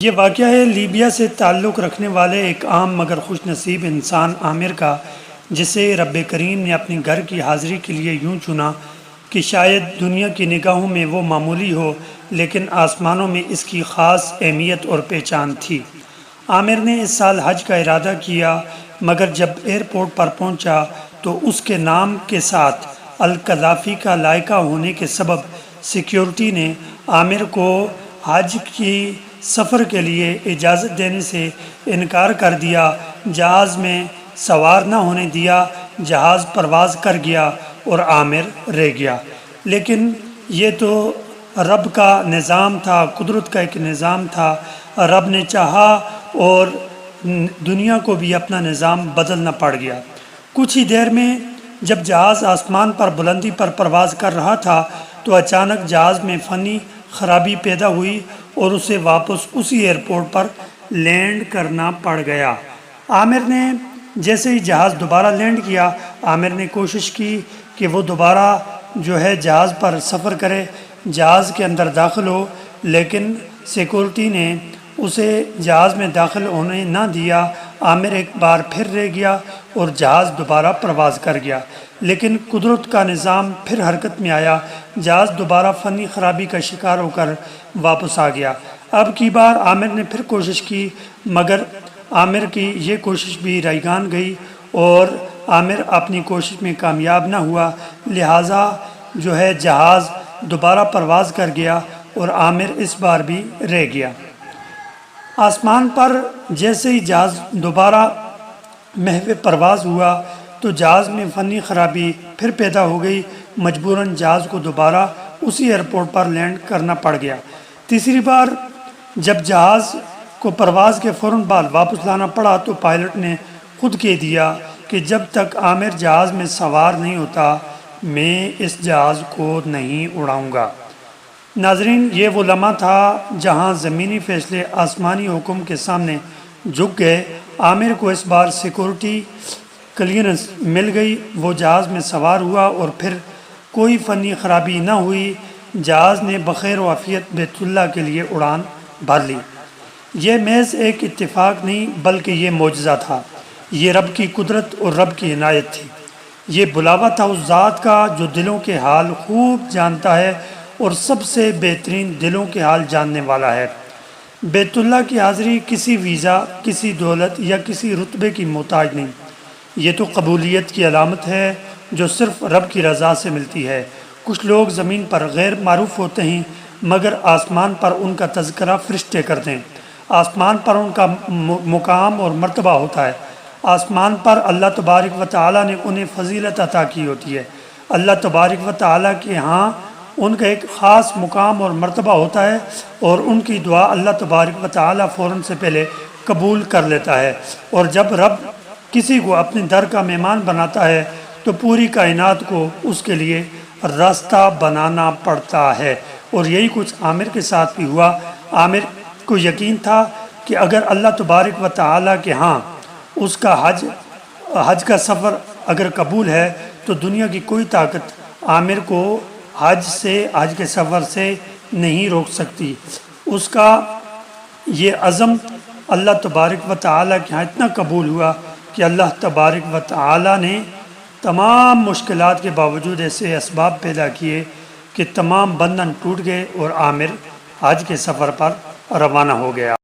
یہ واقعہ ہے لیبیا سے تعلق رکھنے والے ایک عام مگر خوش نصیب انسان عامر کا، جسے رب کریم نے اپنے گھر کی حاضری کے لیے یوں چنا کہ شاید دنیا کی نگاہوں میں وہ معمولی ہو، لیکن آسمانوں میں اس کی خاص اہمیت اور پہچان تھی۔ عامر نے اس سال حج کا ارادہ کیا، مگر جب ایئرپورٹ پر پہنچا تو اس کے نام کے ساتھ القذافی کا لائقہ ہونے کے سبب سیکیورٹی نے عامر کو حج کی سفر کے لیے اجازت دینے سے انکار کر دیا۔ جہاز میں سوار نہ ہونے دیا، جہاز پرواز کر گیا اور عامر رہ گیا۔ لیکن یہ تو رب کا نظام تھا، قدرت کا ایک نظام تھا۔ رب نے چاہا اور دنیا کو بھی اپنا نظام بدلنا پڑ گیا۔ کچھ ہی دیر میں جب جہاز آسمان پر بلندی پر پرواز کر رہا تھا تو اچانک جہاز میں فنی خرابی پیدا ہوئی اور اسے واپس اسی ایئرپورٹ پر لینڈ کرنا پڑ گیا۔ عامر نے جیسے ہی جہاز دوبارہ لینڈ کیا، عامر نے کوشش کی کہ وہ دوبارہ جہاز پر سفر کرے، جہاز کے اندر داخل ہو، لیکن سیکورٹی نے اسے جہاز میں داخل ہونے نہ دیا۔ عامر ایک بار پھر رہ گیا اور جہاز دوبارہ پرواز کر گیا، لیکن قدرت کا نظام پھر حرکت میں آیا۔ جہاز دوبارہ فنی خرابی کا شکار ہو کر واپس آ گیا۔ اب کی بار عامر نے پھر کوشش کی، مگر عامر کی یہ کوشش بھی رائگان گئی اور عامر اپنی کوشش میں کامیاب نہ ہوا، لہٰذا جہاز دوبارہ پرواز کر گیا اور عامر اس بار بھی رہ گیا۔ آسمان پر جیسے ہی جہاز دوبارہ محو پرواز ہوا تو جہاز میں فنی خرابی پھر پیدا ہو گئی، مجبوراً جہاز کو دوبارہ اسی ایئرپورٹ پر لینڈ کرنا پڑ گیا۔ تیسری بار جب جہاز کو پرواز کے فوراً بعد واپس لانا پڑا تو پائلٹ نے خود کہہ دیا کہ جب تک عامر جہاز میں سوار نہیں ہوتا میں اس جہاز کو نہیں اڑاؤں گا۔ ناظرین، یہ وہ لمحہ تھا جہاں زمینی فیصلے آسمانی حکم کے سامنے جھک گئے۔ عامر کو اس بار سیکورٹی کلیئرنس مل گئی، وہ جہاز میں سوار ہوا اور پھر کوئی فنی خرابی نہ ہوئی۔ جہاز نے بخیر و عافیت بیت اللہ کے لیے اڑان بھر لی۔ یہ محض ایک اتفاق نہیں بلکہ یہ معجزہ تھا، یہ رب کی قدرت اور رب کی عنایت تھی۔ یہ بلاوا تھا اس ذات کا جو دلوں کے حال خوب جانتا ہے اور سب سے بہترین دلوں کے حال جاننے والا ہے۔ بیت اللہ کی حاضری کسی ویزا، کسی دولت یا کسی رتبے کی محتاج نہیں، یہ تو قبولیت کی علامت ہے جو صرف رب کی رضا سے ملتی ہے۔ کچھ لوگ زمین پر غیر معروف ہوتے ہیں مگر آسمان پر ان کا تذکرہ فرشتے کرتے ہیں۔ آسمان پر ان کا مقام اور مرتبہ ہوتا ہے۔ آسمان پر اللہ تبارک و تعالیٰ نے انہیں فضیلت عطا کی ہوتی ہے۔ اللہ تبارک و تعالیٰ کے ہاں ان کا ایک خاص مقام اور مرتبہ ہوتا ہے اور ان کی دعا اللہ تبارک و تعالیٰ فوراً سے پہلے قبول کر لیتا ہے۔ اور جب رب کسی کو اپنے در کا مہمان بناتا ہے تو پوری کائنات کو اس کے لیے راستہ بنانا پڑتا ہے، اور یہی کچھ عامر کے ساتھ بھی ہوا۔ عامر کو یقین تھا کہ اگر اللہ تبارک و تعالیٰ کے ہاں اس کا حج کا سفر اگر قبول ہے تو دنیا کی کوئی طاقت عامر کو حج کے سفر سے نہیں روک سکتی۔ اس کا یہ عزم اللہ تبارک و تعالیٰ کے ہاں اتنا قبول ہوا کہ اللہ تبارک و تعالیٰ نے تمام مشکلات کے باوجود ایسے اسباب پیدا کیے کہ تمام بندھن ٹوٹ گئے اور عامر حج کے سفر پر روانہ ہو گیا۔